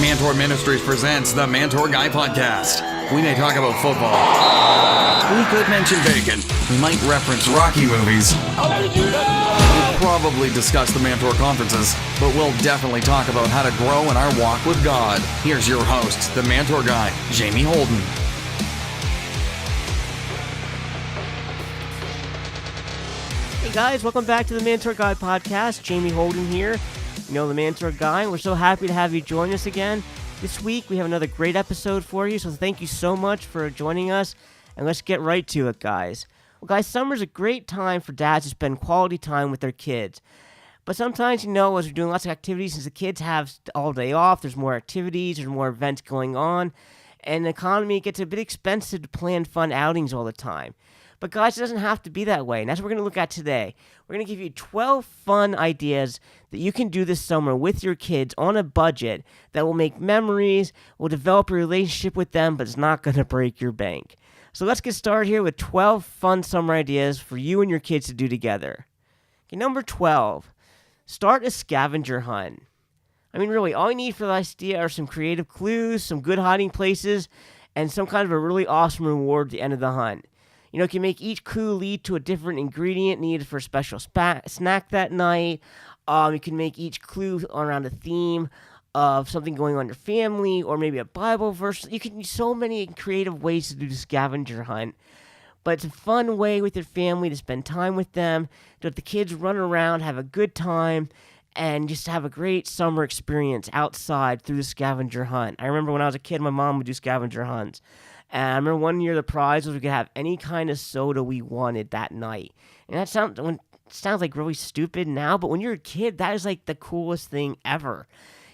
Mantour Ministries presents the Mantour Guy podcast. We may talk about football. We could mention bacon. We might reference Rocky movies. We'll probably discuss the Mantour conferences, but we'll definitely talk about how to grow in our walk with God. Here's your host, the Mantour Guy, Jamie Holden. Hey guys, welcome back to the Mantour Guy podcast. Jamie Holden here. You know, the Mantour Guy, and we're so happy to have you join us again. This week, we have another great episode for you, so thank you so much for joining us, and let's get right to it, guys. Well, guys, summer's a great time for dads to spend quality time with their kids. But sometimes, you know, as we're doing lots of activities, since the kids have all day off, there's more activities, there's more events going on, and the economy gets a bit expensive to plan fun outings all the time. But guys, it doesn't have to be that way, and that's what we're going to look at today. We're going to give you 12 fun ideas that you can do this summer with your kids on a budget that will make memories, will develop a relationship with them, but it's not going to break your bank. So let's get started here with 12 fun summer ideas for you and your kids to do together. Okay, number 12, start a scavenger hunt. I mean, really, all you need for this idea are some creative clues, some good hiding places, and some kind of a really awesome reward at the end of the hunt. You know, it can make each clue lead to a different ingredient needed for a special snack that night. You can make each clue around a theme of something going on in your family, or maybe a Bible verse. You can use so many creative ways to do the scavenger hunt. But it's a fun way with your family to spend time with them, to let the kids run around, have a good time, and just have a great summer experience outside through the scavenger hunt. I remember when I was a kid, my mom would do scavenger hunts. And I remember one year the prize was we could have any kind of soda we wanted that night. And that sounds like really stupid now, but when you're a kid, that is like the coolest thing ever.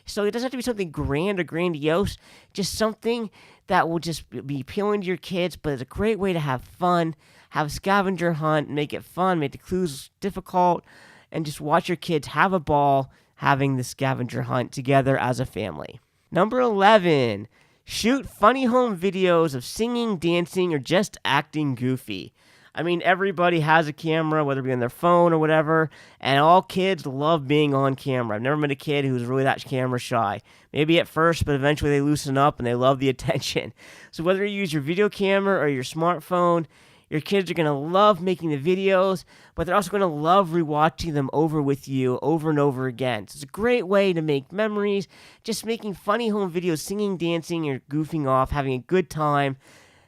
So it doesn't have to be something grand or grandiose, just something that will just be appealing to your kids, but it's a great way to have fun, have a scavenger hunt, make it fun, make the clues difficult, and just watch your kids have a ball having the scavenger hunt together as a family. Number 11. Shoot funny home videos of singing, dancing, or just acting goofy. I mean, everybody has a camera, whether it be on their phone or whatever, and all kids love being on camera. I've never met a kid who's really that camera shy. Maybe at first, but eventually they loosen up and they love the attention. So whether you use your video camera or your smartphone, your kids are going to love making the videos, but they're also going to love rewatching them over with you over and over again. So it's a great way to make memories, just making funny home videos, singing, dancing, or goofing off, having a good time,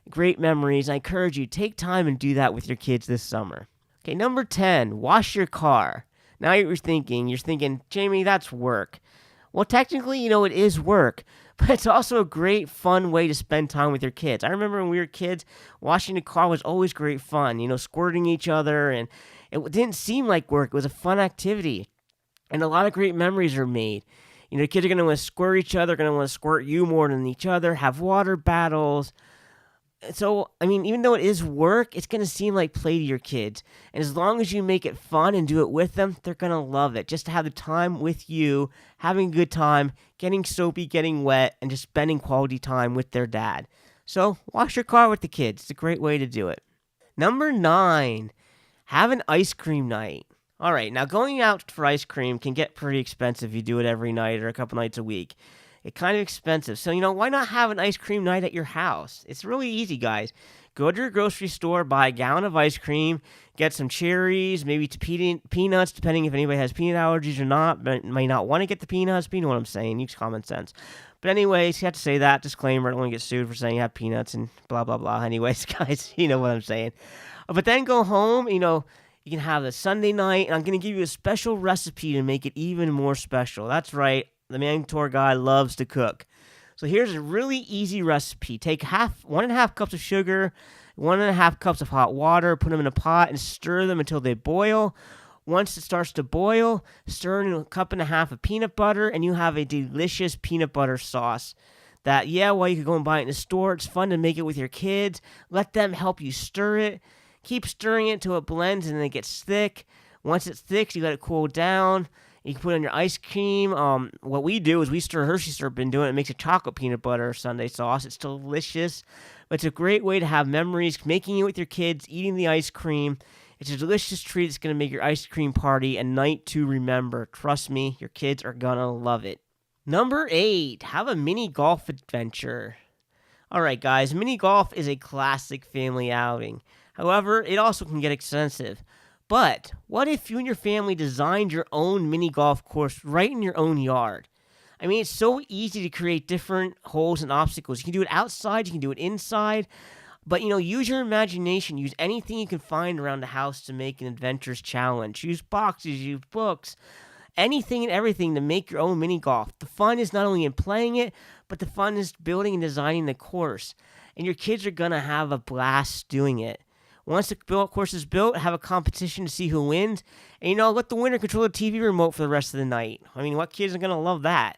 great memories. I encourage you, take time and do that with your kids this summer. Okay, number 10, wash your car. Now you're thinking, Jamie, that's work. Well, technically, you know, it is work, but it's also a great, fun way to spend time with your kids. I remember when we were kids, washing the car was always great fun, you know, squirting each other, and it didn't seem like work. It was a fun activity, and a lot of great memories are made. You know, kids are going to want to squirt each other, going to want to squirt you more than each other, have water battles. So, I mean, even though it is work, it's going to seem like play to your kids. And as long as you make it fun and do it with them, they're going to love it. Just to have the time with you, having a good time, getting soapy, getting wet, and just spending quality time with their dad. So, wash your car with the kids. It's a great way to do it. Number 9, have an ice cream night. All right, now going out for ice cream can get pretty expensive if you do it every night or a couple nights a week. It's kind of expensive. So, you know, why not have an ice cream night at your house? It's really easy, guys. Go to your grocery store, buy a gallon of ice cream, get some cherries, maybe peanuts, depending if anybody has peanut allergies or not, but may not want to get the peanuts, but you know what I'm saying. Use common sense. But anyways, you have to say that. Disclaimer, I don't want to get sued for saying you have peanuts and blah, blah, blah. Anyways, guys, you know what I'm saying. But then go home, you know, you can have the Sunday night, and I'm going to give you a special recipe to make it even more special. That's right. The Mantour Guy loves to cook. So here's a really easy recipe. Take 1.5 cups of sugar, 1.5 cups of hot water, put them in a pot and stir them until they boil. Once it starts to boil, stir in 1.5 cups of peanut butter, and you have a delicious peanut butter sauce. That, well, you could go and buy it in the store. It's fun to make it with your kids. Let them help you stir it. Keep stirring it until it blends and then it gets thick. Once it's thick, you let it cool down. You can put it on your ice cream. What we do is we stir Hershey syrup into it. It makes a chocolate peanut butter sundae sauce. It's delicious. But it's a great way to have memories, making it with your kids, eating the ice cream. It's a delicious treat. It's going to make your ice cream party a night to remember. Trust me, your kids are going to love it. Number 8, have a mini golf adventure. Alright guys, mini golf is a classic family outing. However, it also can get expensive. But what if you and your family designed your own mini golf course right in your own yard? I mean, it's so easy to create different holes and obstacles. You can do it outside, you can do it inside. But, use your imagination. Use anything you can find around the house to make an adventurous challenge. Use boxes, use books, anything and everything to make your own mini golf. The fun is not only in playing it, but the fun is building and designing the course. And your kids are going to have a blast doing it. Once the course is built, have a competition to see who wins. And, let the winner control the TV remote for the rest of the night. I mean, what kids are going to love that?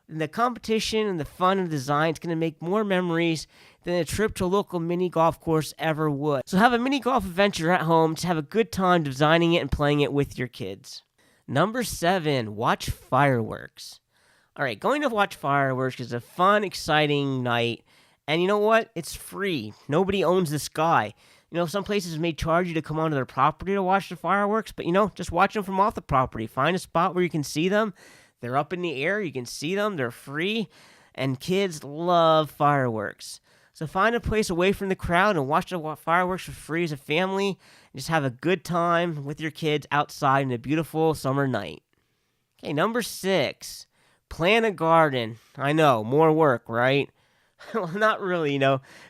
And the competition and the fun and design is going to make more memories than a trip to a local mini golf course ever would. So have a mini golf adventure at home to have a good time designing it and playing it with your kids. Number 7, watch fireworks. All right, going to watch fireworks is a fun, exciting night. And you know what? It's free. Nobody owns the sky. Some places may charge you to come onto their property to watch the fireworks, but just watch them from off the property. Find a spot where you can see them. They're up in the air. You can see them. They're free. And kids love fireworks. So find a place away from the crowd and watch the fireworks for free as a family. And just have a good time with your kids outside in a beautiful summer night. Okay, number 6, plant a garden. I know, more work, right? Well, not really,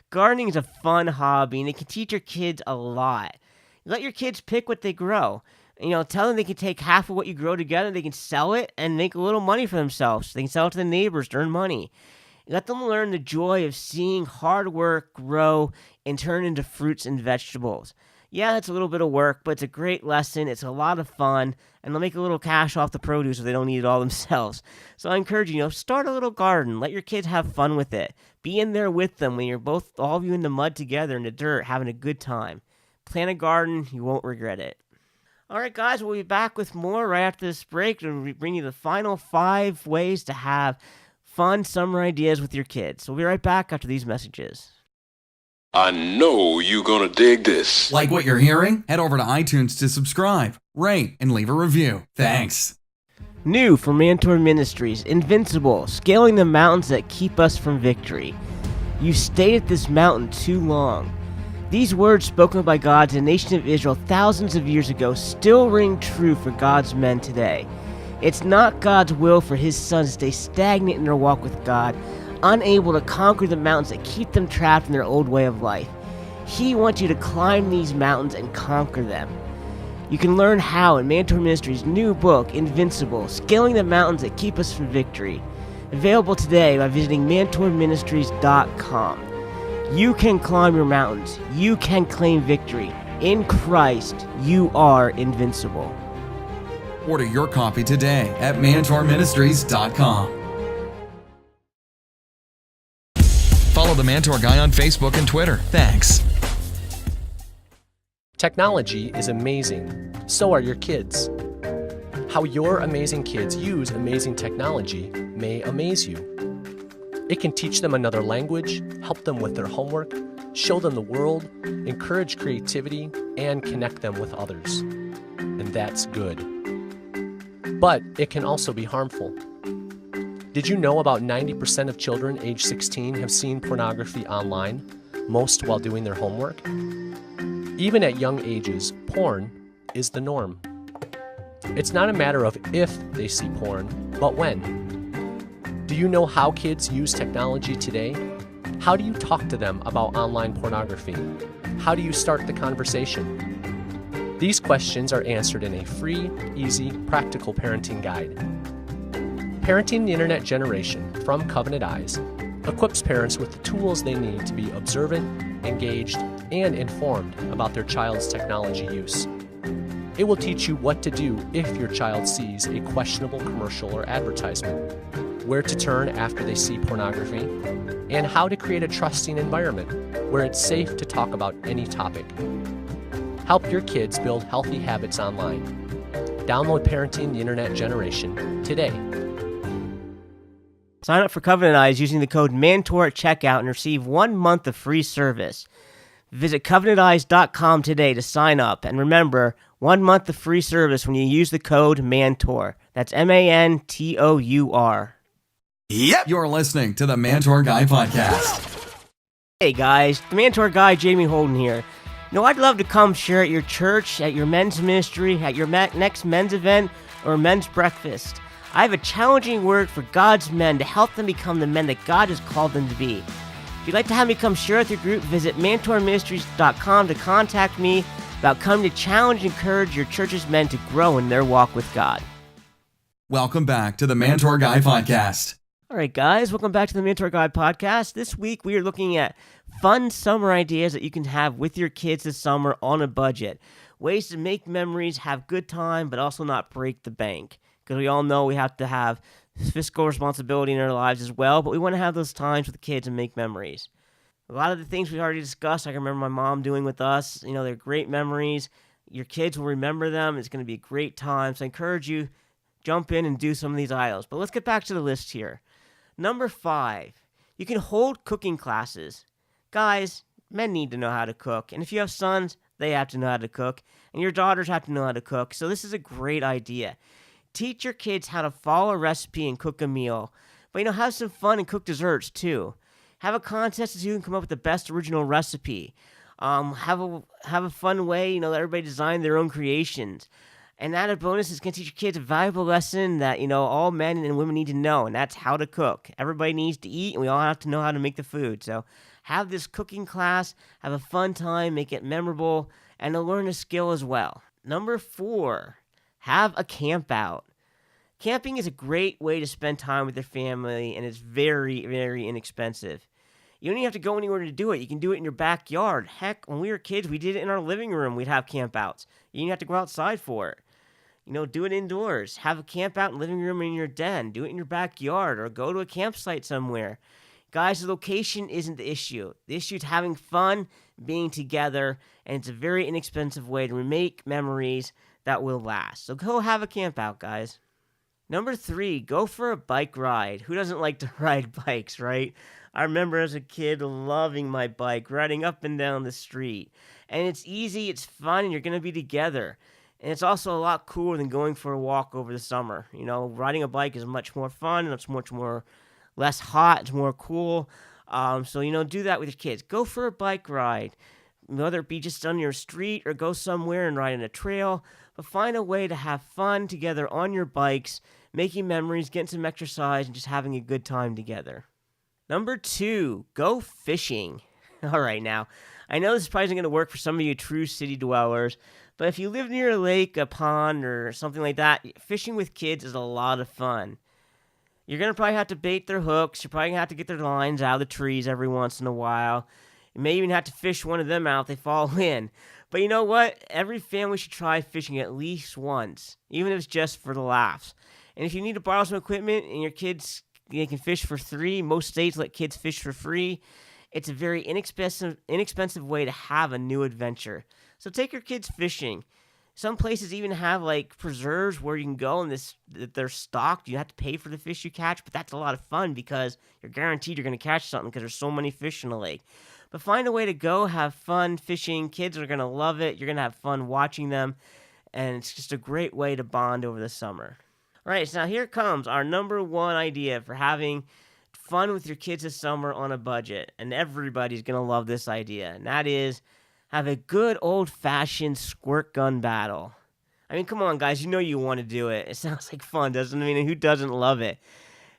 Gardening is a fun hobby, and it can teach your kids a lot. Let your kids pick what they grow. Tell them they can take half of what you grow together, they can sell it, and make a little money for themselves. They can sell it to the neighbors to earn money. Let them learn the joy of seeing hard work grow and turn into fruits and vegetables. Yeah, it's a little bit of work, but it's a great lesson. It's a lot of fun, and they'll make a little cash off the produce if they don't eat it all themselves. So I encourage you, start a little garden. Let your kids have fun with it. Be in there with them when you're all of you in the mud together in the dirt, having a good time. Plant a garden. You won't regret it. All right, guys, we'll be back with more right after this break, and we'll bring you the final 5 ways to have fun summer ideas with your kids. So we'll be right back after these messages. I know you're gonna dig this. Like what you're hearing? Head over to iTunes to subscribe, rate, and leave a review. Thanks. New from Mantour Ministries, Invincible, scaling the mountains that keep us from victory. You stayed at this mountain too long. These words spoken by God to the nation of Israel thousands of years ago still ring true for God's men today. It's not God's will for his sons to stay stagnant in their walk with God, unable to conquer the mountains that keep them trapped in their old way of life. He wants you to climb these mountains and conquer them. You can learn how in Mantour Ministries' new book, Invincible, Scaling the Mountains That Keep Us from Victory. Available today by visiting mantourministries.com. You can climb your mountains. You can claim victory. In Christ, you are invincible. Order your copy today at mantourministries.com. Follow the Mantour Guy on Facebook and Twitter. Thanks. Technology is amazing. So are your kids. How your amazing kids use amazing technology may amaze you. It can teach them another language, help them with their homework, show them the world, encourage creativity, and connect them with others. And that's good. But it can also be harmful. Did you know about 90% of children age 16 have seen pornography online, most while doing their homework? Even at young ages, porn is the norm. It's not a matter of if they see porn, but when. Do you know how kids use technology today? How do you talk to them about online pornography? How do you start the conversation? These questions are answered in a free, easy, practical parenting guide. Parenting the Internet Generation from Covenant Eyes equips parents with the tools they need to be observant, engaged, and informed about their child's technology use. It will teach you what to do if your child sees a questionable commercial or advertisement, where to turn after they see pornography, and how to create a trusting environment where it's safe to talk about any topic. Help your kids build healthy habits online. Download Parenting the Internet Generation today. Sign up for Covenant Eyes using the code MANTOR at checkout and receive 1 month of free service. Visit covenanteyes.com today to sign up. And remember, 1 month of free service when you use the code MANTOR. That's MANTOUR. Yep. You're listening to the Mantour Guy podcast. Hey guys, the Mantour Guy, Jamie Holden here. I'd love to come share at your church, at your men's ministry, at your next men's event, or men's breakfast. I have a challenging word for God's men to help them become the men that God has called them to be. If you'd like to have me come share with your group, visit MantourMinistries.com to contact me about coming to challenge and encourage your church's men to grow in their walk with God. Welcome back to the Mantour Guy podcast. All right, guys, welcome back to the Mantour Guy podcast. This week, we are looking at fun summer ideas that you can have with your kids this summer on a budget. Ways to make memories, have good time, but also not break the bank. Because we all know we have to have fiscal responsibility in our lives as well, but we want to have those times with the kids and make memories. A lot of the things we already discussed, I can remember my mom doing with us. They're great memories. Your kids will remember them. It's going to be a great time. So I encourage you, jump in and do some of these items. But let's get back to the list here. Number 5, you can hold cooking classes. Guys, men need to know how to cook. And if you have sons, they have to know how to cook. And your daughters have to know how to cook. So this is a great idea. Teach your kids how to follow a recipe and cook a meal. But, have some fun and cook desserts, too. Have a contest so you can come up with the best original recipe. Have a fun way, let everybody design their own creations. And added bonus is going to teach your kids a valuable lesson that, all men and women need to know, and that's how to cook. Everybody needs to eat, and we all have to know how to make the food. So have this cooking class, have a fun time, make it memorable, and to learn a skill as well. Number 4, have a camp out. Camping is a great way to spend time with your family, and it's very, very inexpensive. You don't even have to go anywhere to do it. You can do it in your backyard. Heck, when we were kids, we did it in our living room. We'd have camp outs. You didn't have to go outside for it. Do it indoors. Have a camp out in the living room or in your den. Do it in your backyard or go to a campsite somewhere. Guys, the location isn't the issue. The issue is having fun, being together, and it's a very inexpensive way to make memories that will last. So go have a camp out, guys. Number 3, go for a bike ride. Who doesn't like to ride bikes, right? I remember as a kid loving my bike, riding up and down the street. And it's easy, it's fun, and you're going to be together. And it's also a lot cooler than going for a walk over the summer. Riding a bike is much more fun, and it's much more less hot, it's more cool. So, do that with your kids. Go for a bike ride, whether it be just on your street or go somewhere and ride on a trail. But find a way to have fun together on your bikes, making memories, getting some exercise, and just having a good time together. Number 2, go fishing. All right, now, I know this is probably isn't going to work for some of you true city dwellers, but if you live near a lake, a pond, or something like that, fishing with kids is a lot of fun. You're going to probably have to bait their hooks. You're probably going to have to get their lines out of the trees every once in a while. You may even have to fish one of them out if they fall in. But you know what? Every family should try fishing at least once, even if it's just for the laughs. And if you need to borrow some equipment and your kids they can fish for free, most states let kids fish for free. It's a very inexpensive way to have a new adventure. So take your kids fishing. Some places even have preserves where you can go and they're stocked. You have to pay for the fish you catch, but that's a lot of fun because you're guaranteed you're going to catch something because there's so many fish in the lake. But find a way to go, have fun fishing. Kids are going to love it. You're going to have fun watching them, and it's just a great way to bond over the summer. All right, so now here comes our number 1 idea for having fun with your kids this summer on a budget, and everybody's going to love this idea, and that is have a good old-fashioned squirt gun battle. I mean, come on, guys, you want to do it. It sounds like fun, doesn't it? I mean, who doesn't love it?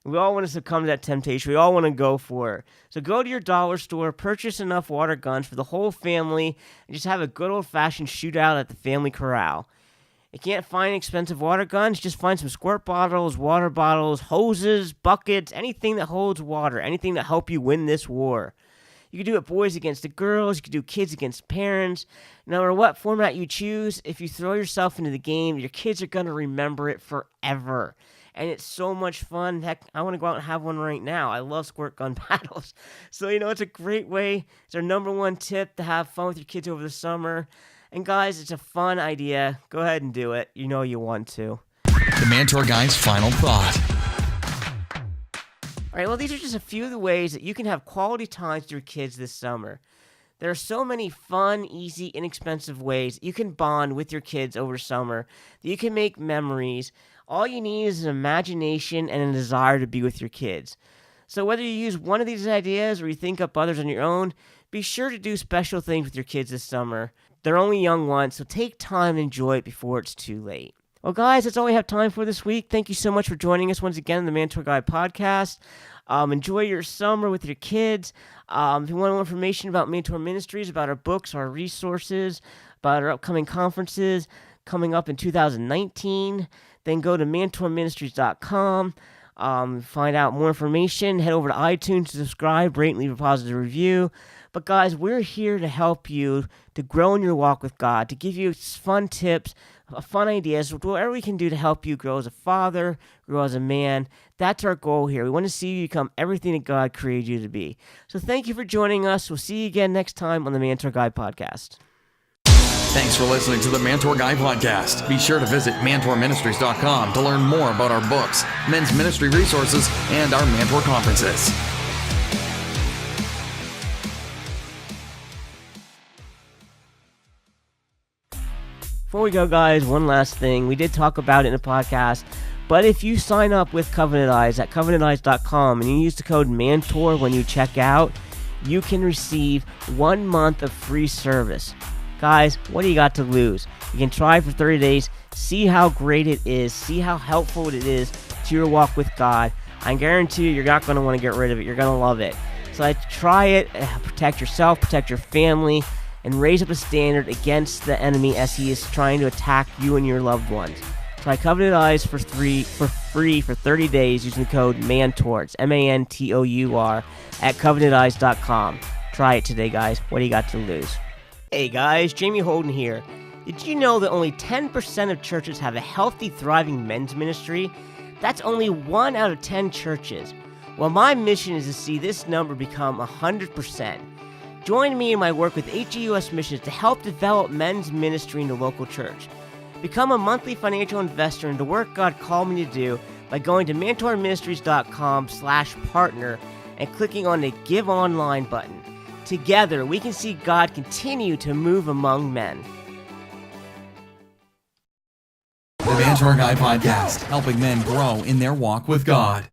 We all want to succumb to that temptation. We all want to go for it. So go to your dollar store, purchase enough water guns for the whole family, and just have a good old-fashioned shootout at the family corral. You can't find expensive water guns, just find some squirt bottles, water bottles, hoses, buckets, anything that holds water, anything that help you win this war. You can do it boys against the girls, you can do kids against parents. No matter what format you choose, if you throw yourself into the game, your kids are going to remember it forever. And it's so much fun. Heck, I want to go out and have one right now. I love squirt gun battles. So, it's a great way. It's our number 1 tip to have fun with your kids over the summer. And guys, it's a fun idea. Go ahead and do it. You know you want to. The Mantour Guy's final thought. All right, well, these are just a few of the ways that you can have quality times with your kids this summer. There are so many fun, easy, inexpensive ways you can bond with your kids over summer, that you can make memories. All you need is an imagination and a desire to be with your kids. So whether you use one of these ideas or you think up others on your own, be sure to do special things with your kids this summer. They're only young once, so take time and enjoy it before it's too late. Well, guys, that's all we have time for this week. Thank you so much for joining us once again on the Mantour Guy podcast. Enjoy your summer with your kids. If you want more information about Mantour Ministries, about our books, our resources, about our upcoming conferences coming up in 2019, then go to mantourministries.com. Find out more information. Head over to iTunes to subscribe, rate, and leave a positive review. But guys, we're here to help you to grow in your walk with God, to give you fun tips, fun ideas, whatever we can do to help you grow as a father, grow as a man. That's our goal here. We want to see you become everything that God created you to be. So thank you for joining us. We'll see you again next time on the Mantour Guy podcast. Thanks for listening to the Mantour Guy podcast. Be sure to visit mantourministries.com to learn more about our books, men's ministry resources, and our Mantour conferences. Before we go, guys, one last thing. We did talk about it in the podcast, but if you sign up with Covenant Eyes at covenanteyes.com and you use the code Mantour when you check out, you can receive 1 month of free service. Guys, what do you got to lose? You can try for 30 days, see how great it is, see how helpful it is to your walk with God. I guarantee you're not going to want to get rid of it. You're going to love it. So try it, protect yourself, protect your family, and raise up a standard against the enemy as he is trying to attack you and your loved ones. Try Covenant Eyes for free for 30 days using the code MANTOUR. It's MANTOUR at covenanteyes.com. Try it today, guys. What do you got to lose? Hey guys, Jamie Holden here. Did you know that only 10% of churches have a healthy, thriving men's ministry? That's only 1 out of 10 churches. Well, my mission is to see this number become 100%. Join me in my work with HEUS Missions to help develop men's ministry in the local church. Become a monthly financial investor in the work God called me to do by going to mantourministries.com/partner and clicking on the Give Online button. Together, we can see God continue to move among men. The Mantour Guy podcast, helping men grow in their walk with God.